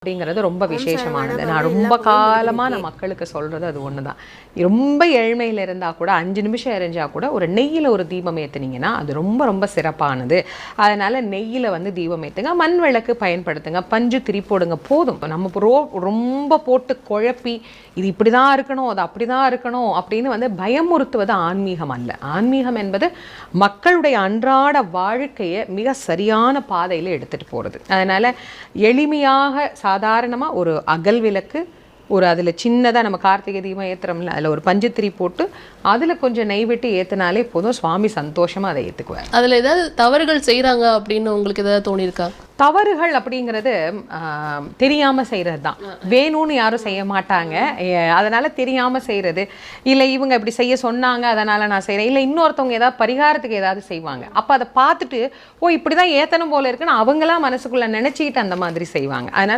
அப்படிங்கிறது ரொம்ப விசேஷமானது. நான் ரொம்ப காலமாக நான் மக்களுக்கு சொல்கிறது அது ஒன்று தான். ரொம்ப ஏழ்மையில் இருந்தால் கூட 5 நிமிஷம் எரிஞ்சால் கூட ஒரு நெய்யில் ஒரு தீபம் ஏற்றுனீங்கன்னா அது ரொம்ப ரொம்ப சிறப்பானது. அதனால் நெய்யில் வந்து தீபம் ஏற்றுங்க, மண் விளக்கு பயன்படுத்துங்க, பஞ்சு திரி போடுங்க, போதும். நம்ம ரொம்ப போட்டு குழப்பி இது இப்படி தான் இருக்கணும், அது அப்படி தான் இருக்கணும் அப்படின்னு வந்து பயமுறுத்துவது ஆன்மீகம் அல்ல. ஆன்மீகம் என்பது மக்களுடைய அன்றாட வாழ்க்கையை மிக சரியான பாதையில் எடுத்துகிட்டு போகிறது. அதனால் எளிமையாக சாதாரணமாக ஒரு அகல் விளக்கு, ஒரு அதில் சின்னதாக நம்ம கார்த்திகை தீபம் ஏற்றுறோம்ல, அதில் ஒரு பஞ்சுத்திரி போட்டு அதில் கொஞ்சம் நெய் விட்டு ஏற்றினாலே போதும், சுவாமி சந்தோஷமாக அதை ஏற்றுக்குவார். அதில் ஏதாவது தவறுகள் செய்கிறாங்க அப்படின்னு உங்களுக்கு ஏதாவது தோணியிருக்கா? தவறுகள் அப்படிங்கிறது தெரியாமல் செய்கிறது தான். வேணும்னு யாரும் செய்ய மாட்டாங்க. அதனால் தெரியாமல் செய்கிறது, இல்லை இவங்க இப்படி செய்ய சொன்னாங்க அதனால் நான் செய்கிறேன், இல்லை இன்னொருத்தவங்க ஏதாவது பரிகாரத்துக்கு ஏதாவது செய்வாங்க. அப்போ அதை பார்த்துட்டு ஓ இப்படி தான் ஏற்றணும் போல இருக்குன்னு அவங்களாம் மனசுக்குள்ளே நினச்சிக்கிட்டு அந்த மாதிரி செய்வாங்க. அதனால்